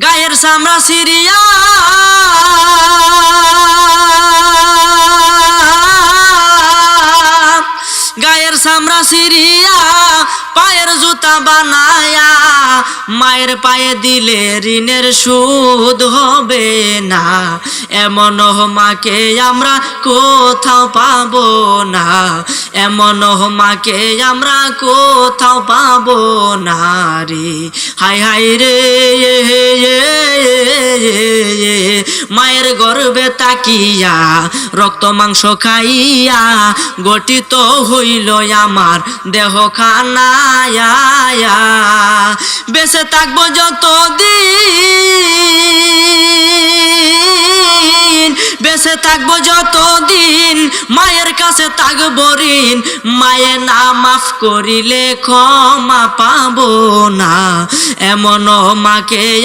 গায়ের চামড়া ছিঁড়িয়া গায়ের চামড়া ছিঁড়িয়া পায়ের জুতা বানায়া মায়ের পায়ে দিলে ঋণের সুদ হবে না। এমন মাকে আমরা কোথাও পাবো না, এমন মাকে আমরা কোথাও পাবো না রে। হায় হায় রে মায়ের গর্ভে তাকিয়া রক্ত মাংস খাইয়া গঠিত হইল আমার দেহ খানা। বেঁচে থাকবো যতদিন, বেঁচে থাকবো যতদিন মায়ের কাছে থাকবো ঋণ। মায়ে না মাফ করিলে ক্ষমা পাবো না, এমন মাকে